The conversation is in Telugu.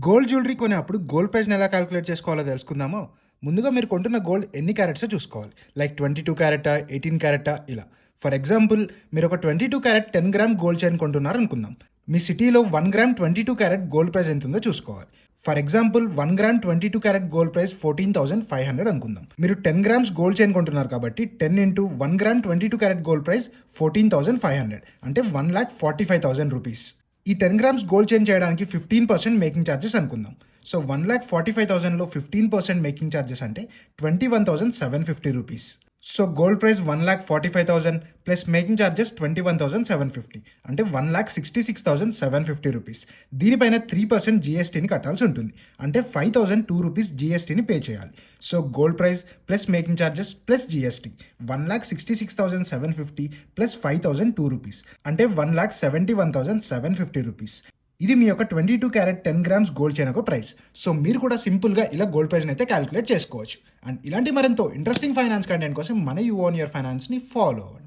గోల్డ్ జ్యువెలరీ కొనేప్పుడు గోల్డ్ ప్రైస్ని ఎలా క్యాలిక్యులేట్ చేసుకోవాలో తెలుసుకుందామో. ముందుగా మీరు కొంటున్న గోల్డ్ ఎన్ని క్యారెట్సో చూసుకోవాలి. లైక్ 22 క్యారెటా, 18 క్యారెటా ఇలా. ఫర్ ఎగ్జాంపుల్ మీరు ఒక 22 క్యారెట్ 10 గ్రామ్ గోల్డ్ చైన్ కొంటున్నారు అనుకుందాం. మీ సిటీలో 1 గ్రామ్ 22 క్యారెట్ గోల్డ్ ప్రైస్ ఎంత ఉందో చూసుకోవాలి. For example 1 gram 22 carat gold price 14,500 అనుకుందాం. మీరు 10 గ్రామ్స్ గోల్డ్ చైన్ కొంటున్నారు కాబట్టి 10 into 1 gram 22 carat gold price 14,500 అంటే 1,45,000 రూపీస్. ఈ 10 గ్రామ్స్ గోల్డ్ చైన్ చేయడానికి 15% మేకింగ్ ఛార్జెస్ అనుకుందాం. సో 1,45,000లో 15% మేకింగ్ ఛార్జెస్ అంటే 21,750 rupees. So gold price 1,45,000 plus making charges 21,750 అంటే 1,66,750 రూపీస్. దీనిపైన 3% జీఎస్టీని కట్టాల్సి ఉంటుంది. అంటే 5,002 రూపీస్ జీఎస్టీని పే చేయాలి. So gold price plus making charges plus GST 1,66,750 plus 5,002 rupees అంటే 1,71,750 రూపీస్. ఇది మీ యొక్క 22 క్యారెట్ 10 గ్రామ్స్ గోల్డ్ చైన్ ఒక ప్రైస్. సో మీరు కూడా సింపుల్గా ఇలా గోల్డ్ ప్రైస్ని అయితే క్యాలిక్యులేట్ చేసుకోవచ్చు. అండ్ ఇలాంటి మరెంతో ఇంట్రెస్టింగ్ ఫైనాన్స్ కంటెంట్ కోసం మన యూ ఓన్ యువర్ ఫైనాన్స్ని ఫాలో అవ్వండి.